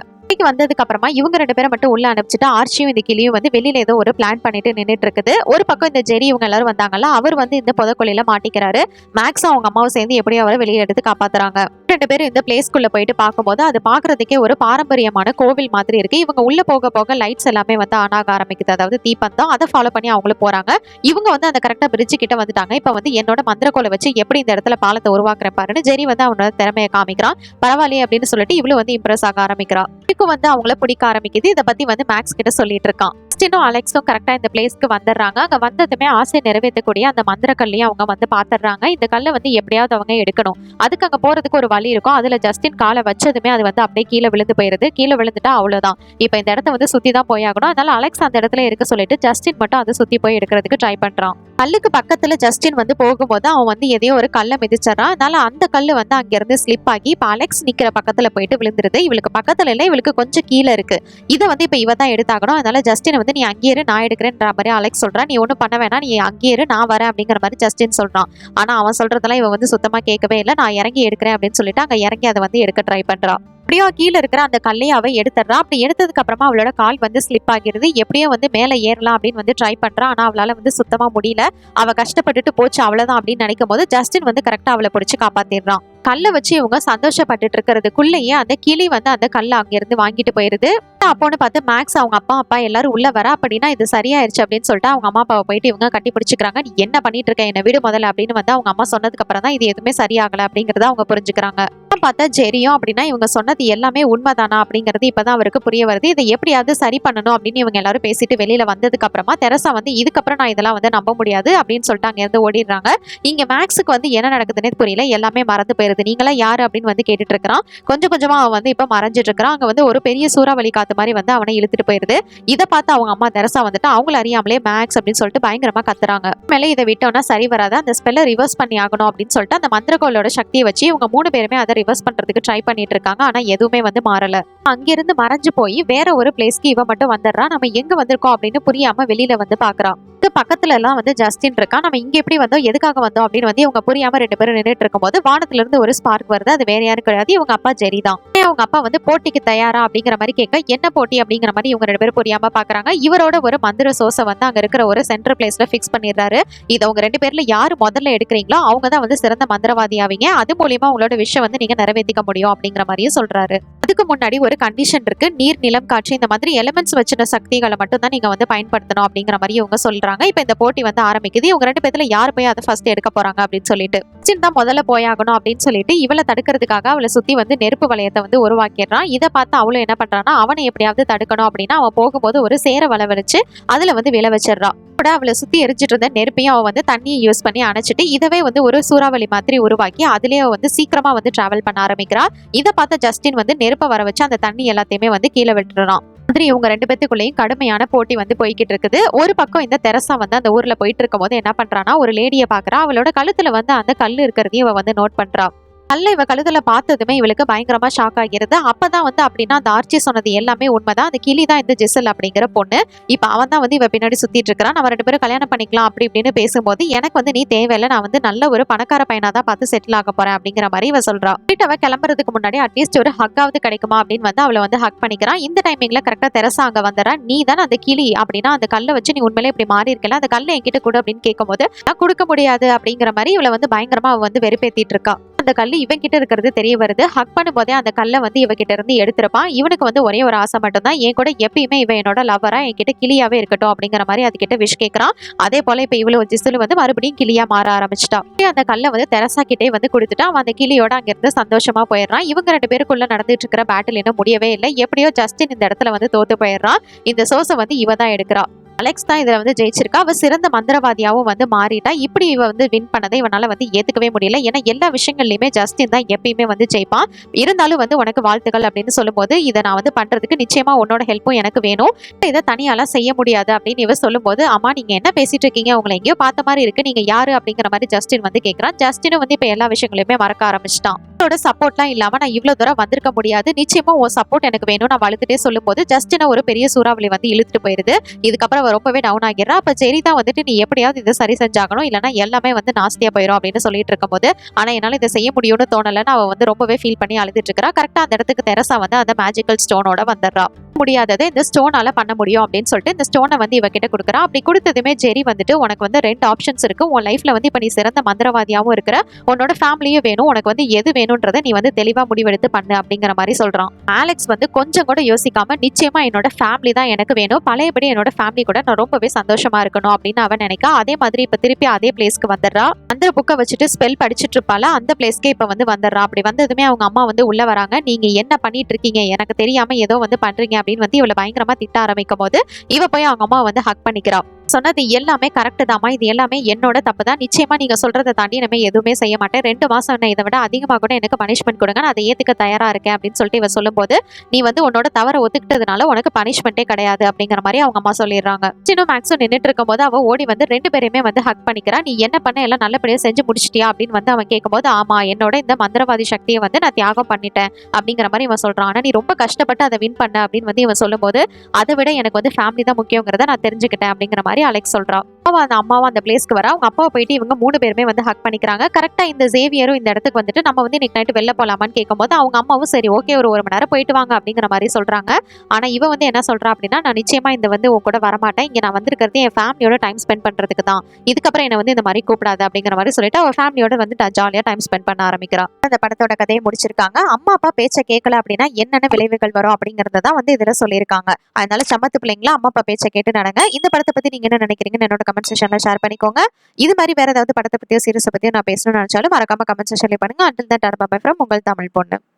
வந்ததுக்கு அப்புறமா இவங்க 2 பேரும் மட்டும் உள்ள அனுப்பிச்சுட்டு ஆர்ச்சியும் இந்த கிளியும் வந்து வெளியில ஏதோ ஒரு பிளான் பண்ணிட்டு நின்றுட்டு இருக்குது. ஒரு பக்கம் இந்த ஜெரி இவங்க எல்லாரும் வந்தாங்கல்ல, அவர் வந்து இந்த புதக்குழியில மாட்டிக்கிறாரு. மேக்ஸும் அவங்க அம்மாவும் சேர்ந்து எப்படியும் அவரை வெளியே எடுத்து காப்பாத்துறாங்க. 2 பேரும் இந்த பிளேஸ்க்குள்ள போயிட்டு பார்க்கும்போது அது பாக்குறதுக்கே ஒரு பாரம்பரியமான கோவில் மாதிரி இருக்கு. இவங்க உள்ள போக போக லைட்ஸ் எல்லாமே வந்து ஆன் ஆக ஆரம்பிக்குது, அதாவது தீபந்தம். அதை ஃபாலோ பண்ணி அவங்களும் போறாங்க. இவங்க வந்து அந்த கரெக்டா பிரிட்ஜ் கிட்ட வந்துட்டாங்க. இப்ப வந்து என்னோட மந்திரக்கோலை வச்சு எப்படி இந்த இடத்துல பாலத்தை உருவாக்குறேன் பாருன்னு ஜெரி வந்து அவனோட திறமையை காமிக்கிறான். பரவாயில்லையே அப்படின்னு சொல்லிட்டு இவ்வளவு வந்து இம்ப்ரெஸ் ஆக ஆரம்பிக்கிறா. வந்து அவங்கள பிடிக்க ஆரம்பிக்குது. இதை பத்தி வந்து மேக்ஸ் கிட்ட சொல்லிட்டு இருக்கான். ஜஸ்டினும் அலெக்ஸும் கரெக்டா இந்த பிளேஸ்க்கு வந்துடுறாங்க. அங்க வந்ததுமே ஆசை நிறைவேற்றக்கூடிய அந்த மந்திர கல்லையும் அவங்க வந்து பாத்துடுறாங்க. இந்த கல்லை வந்து எப்படியாவது அவங்க எடுக்கணும். அதுக்கு அங்க போறதுக்கு ஒரு வழி இருக்கும். அதுல ஜஸ்டின் காலை வச்சதுமே அது வந்து அப்படியே கீழே விழுந்து போயிருது. கீழே விழுந்துட்டா அவ்வளவுதான். இப்ப இந்த இடத்த வந்து சுத்தி தான் போயாகணும். அதனால அலெக்ஸ் அந்த இடத்துல இருக்க சொல்லிட்டு ஜஸ்டின் மட்டும் அதை சுத்தி போய் எடுக்கிறதுக்கு ட்ரை பண்றான். கல்லுக்கு பக்கத்துல ஜஸ்டின் வந்து போகும்போது அவன் வந்து எதையோ ஒரு கல்லை மிதிச்சிடறான். அதனால அந்த கல்லு வந்து அங்க இருந்து ஸ்லிப் ஆகி இப்ப அலெக்ஸ் நிக்கிற பக்கத்துல போயிட்டு விழுந்துருது. இவளுக்கு பக்கத்துல இல்ல, இவளுக்கு கொஞ்சம் கீழே இருக்கு. இதை வந்து இப்ப இவ தான் எடுத்தாகணும். அதனால ஜஸ்டின் வந்து நீ அங்கே இரு, நான் எடுக்கிறேன்ற மாதிரி அலெக்ஸ் சொல்றான். நீ ஒன்னும் பண்ண வேணாம், நீ அங்கே இரு, நான் வரேன் அப்படிங்கிற மாதிரி ஜஸ்டின் சொல்றான். ஆனா அவன் சொல்றதெல்லாம் இவன் வந்து சுத்தமா கேட்கவே இல்லை. நான் இறங்கி எடுக்கிறேன் அப்படின்னு சொல்லிட்டு அங்க இறங்கி அதை வந்து எடுக்க ட்ரை பண்றான். எப்படியோ கீழே இருக்கிற அந்த கல்லையை அவ எடுத்துடுறா. அப்படி எடுத்ததுக்கு அப்புறமா அவளோட கால் வந்து ஸ்லிப் ஆகிறது. எப்படியோ வந்து மேலே ஏறலாம் அப்படின்னு வந்து ட்ரை பண்றா. ஆனா அவளால வந்து சுத்தமா முடியல. அவ கஷ்டப்பட்டுட்டு போச்சு அவ்வளவுதான் அப்படின்னு நினைக்கும் போது ஜஸ்டின் வந்து கரெக்டா அவளை பிடிச்சு காப்பாத்திடுறான். கல்லை வச்சு இவங்க சந்தோஷப்பட்டுட்டு இருக்கிறதுக்குள்ளேயே அந்த கிளி வந்து அந்த கல்லை அங்கிருந்து வாங்கிட்டு போயிருது. அப்போன்னு பார்த்து மேக்ஸ் அவங்க அப்பா எல்லாரும் உள்ள வர, அப்படின்னா இது சரியாயிருச்சு அப்படின்னு சொல்லிட்டு அவங்க அம்மா அப்பாவை போயிட்டு இவங்க கட்டி பிடிச்சிக்கிறாங்க. நீ என்ன பண்ணிட்டு இருக்க, என்ன வீடு முதல்ல அப்படின்னு வந்து அவங்க அம்மா சொன்னதுக்கு அப்புறம் தான் இது எதுவுமே சரியாகல அப்படிங்கறத அவங்க புரிஞ்சுக்கிறாங்க. பார்த்தா ஜெரியும் அப்படின்னா இவங்க சொன்னது எல்லாமே உண்மைதானா அப்படிங்கிறது இப்பதான் அவருக்கு புரிய வருது. இதை எப்படியாவது சரி பண்ணணும் அப்படின்னு இவங்க எல்லாரும் பேசிட்டு வெளியில வந்ததுக்கு அப்புறமா தெரசா வந்து இதுக்கப்புறம் நான் இதெல்லாம் வந்து நம்ப முடியாது அப்படின்னு சொல்லிட்டு அங்க இருந்து ஓடிடுறாங்க. இங்க மேக்ஸுக்கு வந்து என்ன நடக்குதுன்னு புரியல, எல்லாமே மறந்து போயிருது. நீங்களா யாரு அப்படின்னு வந்து கேட்டுட்டு இருக்கிறான். கொஞ்சம் கொஞ்சமா அவன் வந்து இப்ப மறைஞ்சிட்டு இருக்கிறான். அங்க வந்து ஒரு பெரிய சூறாவளி காத்து மாதிரி வந்து அவனை இழுத்துட்டு போயிருது. இதை பார்த்து அவங்க அம்மா தெரசா வந்துட்டு அவங்கள அறியாமலே மேக்ஸ் அப்படின்னு சொல்லிட்டு பயங்கரமா கத்துறாங்க. மேலே இதை விட்டோம்னா சரி வராது, அந்த ஸ்பெல்லை ரிவர்ஸ் பண்ணி ஆகணும் அப்படின்னு சொல்லிட்டு அந்த மந்திரகோளோட சக்தியை வச்சு இவங்க 3 பேருமே அதை ரிவர்ஸ் பண்றதுக்கு ட்ரை பண்ணிட்டு இருக்காங்க. ஆனா எதுவுமே வந்து மாறல. அங்கிருந்து மறைஞ்சு போய் வேற ஒரு பிளேஸ்க்கு இவ மட்டும் வந்துடுறா. நம்ம எங்க வந்திருக்கோம் அப்படின்னு புரியாம வெளியில வந்து பாக்குறா. பக்கத்துல எல்லாம் வந்து ஜஸ்டின் இருக்கா. நம்ம இங்க எப்படி வந்தோம், எதுக்காக வந்தோம் அப்படின்னு வந்து இவங்க புரியாம 2 பேரும் நின்றுட்டு இருக்கும்போது வானத்துல இருந்து ஒரு ஸ்பார்க் வருது. அது வேற யாரும் கிடையாது, இவங்க அப்பா ஜெரி தான். அவங்க அப்பா வந்து போட்டிக்கு தயாரா அப்படிங்கிற மாதிரி கேட்க, என்ன போட்டி அப்படிங்கிற மாதிரி இவங்க 2 பேரும் புரியாம பாக்குறாங்க. இவரோட ஒரு மந்திர சோர்ஸை வந்து அங்க இருக்கிற ஒரு சென்ட்ரல் பிளேஸ்ல பிக்ஸ் பண்ணிடுறாரு. இதை அவங்க 2 பேர்ல யாரு முதல்ல எடுக்கிறீங்களோ அவங்க தான் வந்து சிறந்த மந்திரவாதி ஆவீங்க. அது மூலியமா உங்களோட விஷயம் வந்து நீங்க நிறைவேற்றிக்க முடியும் அப்படிங்கிற மாதிரியும் சொல்றாரு. அதுக்கு முன்னாடி ஒரு கண்டிஷன் இருக்கு. நீர், நிலம், காற்று இந்த மாதிரி எலிமெண்ட்ஸ் வச்சிருந்த சக்திகளை மட்டும் தான் நீங்க வந்து பயன்படுத்தணும் அப்படிங்கிற மாதிரி இவங்க சொல்றாங்க. இப்ப இந்த போட்டி வந்து ஆரம்பிக்குது. இவங்க 2 பேர்ல யார் போய் அதை ஃபர்ஸ்ட் எடுக்க போறாங்க அப்படின்னு சொல்லிட்டு தான் முதல்ல போயாகணும் அப்படின்னு சொல்லிட்டு இவளை தடுக்கிறதுக்காக அவளை சுத்தி வந்து நெருப்பு வளையத்தை வந்து உருவாக்கிடுறான். இதை பார்த்து அவளும் என்ன பண்றான்னா அவனை எப்படியாவது தடுக்கணும் அப்படின்னா அவன் போகும்போது ஒரு சேர வளவழிச்சு அதுல வந்து விழ வச்சிடறான். அவளை சுத்தி எரிஞ்சிட்டு இருந்த நெருப்பையும் அவ வந்து தண்ணியை யூஸ் பண்ணி அணைச்சிட்டு இதவே வந்து ஒரு சூறாவளி மாதிரி உருவாக்கி அதுலயே வந்து சீக்கிரமா வந்து டிராவல் பண்ண ஆரம்பிக்கிறா. இதை பார்த்த ஜஸ்டின் வந்து நெருப்பை வர வச்சு அந்த தண்ணி எல்லாத்தையுமே வந்து கீழே விட்டுறான். மாதிரி இவங்க 2 பேத்துக்குள்ளேயும் கடுமையான போட்டி வந்து போய்கிட்டு இருக்குது. ஒரு பக்கம் இந்த தெரசா வந்து அந்த ஊர்ல போயிட்டு இருக்கும் போது என்ன பண்றானா ஒரு லேடியை பாக்குறா. அவளோட கழுத்துல வந்து அந்த கல் இருக்கிறதையும் இவ வந்து நோட் பண்றா. கல்லை இவ கழுத்துல பார்த்ததுமே இவளுக்கு பயங்கரமா ஷாக் ஆகிறது. அப்பதான் வந்து அப்படின்னா அந்த ஆர்ச்சி சொன்னது எல்லாமே உண்மைதான். அந்த கிளி தான் இந்த ஜிசல் அப்படிங்கிற பொண்ணு. இப்ப அவன் தான் வந்து இவ பின்னாடி சுத்திட்டு இருக்கிறான். நம்ம 2 பேரும் கல்யாணம் பண்ணிக்கலாம் அப்படி இப்படின்னு பேசும்போது எனக்கு வந்து நீ தேவையில்லை, நான் வந்து நல்ல ஒரு பணக்கார பையனா தான் பார்த்து செட்டில் ஆக போறேன் அப்படிங்கிற மாதிரி இவ சொல்றா. அவ கிளம்புறதுக்கு முன்னாடி அட்லீஸ்ட் ஒரு ஹக்காவது கிடைக்குமா அப்படின்னு வந்து அவளை வந்து ஹக் பண்ணிக்கிறான். இந்த டைமிங்ல கரெக்டா தெரசா அங்க வந்துறா. நீ தானே அந்த கிளி அப்படின்னா அந்த கல்லை வச்சு நீ உண்மையிலே இப்படி மாறி இருக்கல, அந்த கல்லை என்கிட்ட கொடு அப்படின்னு கேட்கும்போது நான் கொடுக்க முடியாது அப்படிங்கிற மாதிரி இவளை வந்து பயங்கரமா அவ வந்து வெறுப்பேத்திட்டு இருக்கா. அந்த கல்லு இவன் கிட்ட இருக்கிறது தெரிய வருது. ஹக் பண்ணும்போதே அந்த கல்லை வந்து இவகிட்ட இருந்து எடுத்திருப்பான். இவனுக்கு வந்து ஒரே ஒரு ஆசை மட்டும் தான், என் கூட எப்பயுமே இவன் என்னோட லவரா என்கிட்ட கிளியாவே இருக்கட்டும் அப்படிங்கிற மாதிரி அதுகிட்ட விஷ் கேட்கறான். அதே போல இப்ப இவ்வளவு ஜிசல் வந்து மறுபடியும் கிளியா மாற ஆரம்பிச்சிட்டான். அந்த கல்லை வந்து தெரசா கிட்டே வந்து கொடுத்துட்டா. அவன் அந்த கிளியோட அங்கிருந்து சந்தோஷமா போயிடுறான். இவங்க 2 பேருக்குள்ள நடந்துட்டு இருக்கிற பேட்டில் இன்னும் முடியவே இல்லை. எப்படியோ ஜஸ்டின் இந்த இடத்துல வந்து தோத்து போயிடுறான். இந்த சோர்ஸை வந்து இவ தான் எடுக்கிறா. அலெக்ஸ் தான் இதுல வந்து ஜெயிச்சிருக்கா. அவ சிறந்த மந்திரவாதியாவும் வந்து மாறிட்டா. இப்படி இவ வந்து வின் பண்ணதை இவனால வந்து ஏத்துக்கவே முடியல. ஏன்னா எல்லா விஷயங்கள்லயுமே ஜஸ்டின் தான் எப்பயுமே வந்து ஜெயிப்பான். இருந்தாலும் வந்து உனக்கு வாழ்த்துக்கள் அப்படின்னு சொல்லும்போது இதை நான் வந்து பண்றதுக்கு நிச்சயமா உன்னோட ஹெல்ப்பும் எனக்கு வேணும், இதை தனியால செய்ய முடியாது அப்படின்னு இவ சொல்லும்போது அம்மா நீங்க என்ன பேசிட்டு இருக்கீங்க, உங்களை எங்கேயோ பார்த்த மாதிரி இருக்கு, நீங்க யாரு அப்படிங்கிற மாதிரி ஜஸ்டின் வந்து கேட்கறான். ஜஸ்டினும் வந்து இப்ப எல்லா விஷயங்களையுமே மறக்க ஆரம்பிச்சிட்டான். அவரோட சப்போர்ட்லாம் இல்லாம நான் இவ்வளவு தூரம் வந்திருக்க முடியாது, நிச்சயமா உன் சப்போர்ட் எனக்கு வேணும் நான் வளர்த்துட்டே சொல்லும்போது ஜஸ்டினை ஒரு பெரிய சூறாவளி வந்து இழுத்துட்டு போயிருது. இதுக்கப்புறம் ரொம்பவே டவுன் ஆகிறா. அப்ப ஜெரி தான் வந்துட்டு நீ எப்படியாவது இதை சரி செஞ்சாகணும், இல்லைன்னா எல்லாமே வந்து நாஸ்தியா போயிடும் அப்படின்னு சொல்லிட்டு இருக்கும்போது ஆனா என்னால இதை செய்ய முடியும்னு தோணலன்னு அவ வந்து ரொம்பவே ஃபீல் பண்ணி அழுதுட்டு இருக்கா. கரெக்டா அந்த இடத்துக்கு தெரசா வந்து அந்த மேஜிக்கல் ஸ்டோனோட வந்துடுறா. முடியாதது இந்த ஸ்டோனால பண்ண முடியும் அப்படின்னு சொல்லிட்டு இந்த ஸ்டோனை வந்து இவ கிட்ட கொடுக்குறா. அப்படி கொடுத்ததுமே ஜெரி வந்துட்டு உனக்கு வந்து 2 ஆப்ஷன்ஸ் இருக்கு, உன் லைஃப்ல வந்து இப்ப நீ சிறந்த மந்திரவாதியாவும் இருக்கிற, உன்னோட ஃபேமிலியும் வேணும், உனக்கு வந்து எது வேணும்ன்றதை நீ வந்து தெளிவா முடிவெடுத்து பண்ணு அப்படிங்கிற மாதிரி சொல்றான். அலெக்ஸ் வந்து கொஞ்சம் கூட யோசிக்காம நிச்சயமா என்னோட ஃபேமிலி தான் எனக்கு வேணும், பழையபடி என்னோட ஃபேமிலி கூட நான் ரொம்பவே சந்தோஷமா இருக்கணும் அப்படின்னு அவன் நினைக்கா. அதே மாதிரி இப்ப திருப்பி அதே பிளேஸ்க்கு வந்துடுறா. அந்த புக்கை வச்சுட்டு ஸ்பெல் படிச்சுட்டு இருப்பால அந்த பிளேஸ்க்கே இப்ப வந்து வந்துடுறா. அப்படி வந்ததுமே அவங்க அம்மா வந்து உள்ள வராங்க. நீங்க என்ன பண்ணிட்டு இருக்கீங்க, எனக்கு தெரியாம ஏதோ வந்து பண்றீங்க அப்படின்னு வந்து இவளை பயங்கரமா திட்ட ஆரம்பிக்கும் போது இவ போய் அவங்க அம்மா வந்து ஹக் பண்ணிக்கிறா. சொன்னது எல்லாமே கரெக்ட் தாமா, இது எல்லாமே என்னோட தப்பு தான், நிச்சயமா நீங்க சொல்றதை தாண்டி நம்ம எதுவுமே செய்ய மாட்டேன், 2 மாசம் என்ன இதை விட அதிகமாக கூட எனக்கு பனிஷ்மெண்ட் கொடுங்க, நான் அதை ஏத்துக்க தயாரா இருக்கேன் அப்படின்னு சொல்லிட்டு இவ சொல்லும்போது நீ வந்து உன்னோட தவறை ஒத்துக்கிட்டதுனால உனக்கு பனிஷ்மெண்ட்டே கிடையாது அப்படிங்கிற மாதிரி அவங்க அம்மா சொல்லிடுறாங்க. சின்னும் மேக்ஸும் நின்றுட்டு இருக்கும் போது அவ ஓடி வந்து 2 பேரையுமே வந்து ஹக் பண்ணிக்கிறா. நீ என்ன பண்ண எல்லாம் நல்லபடியா செஞ்சு முடிச்சிட்டியா அப்படின்னு வந்து அவன் கேட்கும்போது ஆமா என்னோட இந்த மந்திரவாதி சக்தியை வந்து நான் தியாகம் பண்ணிட்டேன் அப்படிங்கிற மாதிரி இவன் சொல்றான். ஆனா நீ ரொம்ப கஷ்டப்பட்டு அதை வின் பண்ண அப்படின்னு வந்து இவன் சொல்லும்போது அதை விட எனக்கு வந்து ஃபேமிலி தான் முக்கியங்கிறத நான் தெரிஞ்சுக்கிட்டேன் அப்படிங்கிற மாதிரி அலெக்ஸ் சொல்றான். அந்த அம்மாவும் அந்த பிளேஸ்க்கு வர அவங்க அப்பாவை போயிட்டு இவங்க 3 பேருமே வந்து ஹக் பண்ணிக்கிறாங்க. கரெக்டா இந்த ஜேவியரும் இந்த இடத்துக்கு வந்துட்டு நம்ம வந்து இன்னைக்கு நைட்டு வெளில போலாமான்னு கேட்கும்போது அவங்க அம்மாவும் சரி ஓகே ஒரு 1 மணி நேரம் போயிட்டு வாங்க அப்படிங்கிற மாதிரி சொல்றாங்க. ஆனா இவ வந்து என்ன சொல்றா அப்படின்னா நான் நிச்சயமா இந்த வந்து உன் கூட வரமாட்டேன், இங்க நான் வந்திருக்கிறது என் ஃபேமிலியோட டைம் ஸ்பெண்ட் பண்றதுக்கு தான், இதுக்கப்புறம் என்ன வந்து இந்த மாதிரி கூப்பிடாது அப்படிங்கிற மாதிரி சொல்லிட்டு அவ ஃபேமிலியோட வந்து ஜாலியா டைம் ஸ்பெண்ட் பண்ண ஆரம்பிக்கிறா. அந்த படத்தோட கதையை முடிச்சிருக்காங்க. அம்மா அப்பா பேச்சை கேட்கல அப்படின்னா என்னென்ன விளைவுகள் வரும் அப்படிங்கறத தான் வந்து இதுல சொல்லியிருக்காங்க. அதனால சமத்து பிள்ளைங்களா அம்மா அப்பா பேச்சை கேட்டு நடங்க. இந்த படத்தை பத்தி நீங்க என்ன நினைக்கிறீங்கன்னு என்னோட கமெண்ட் செக்ஷன்ல ஷேர் பண்ணிக்கோங்க. இது மாதிரி வேற ஏதாவது படத்தை பத்தியோ சீரிஸை பத்தியோ நான் பேசணும்னு நினைச்சாலும் மறக்காம கமெண்ட் செக்ஷன்ல பண்ணுங்க. until then, bye from உங்கள் தமிழ் பொண்ணு.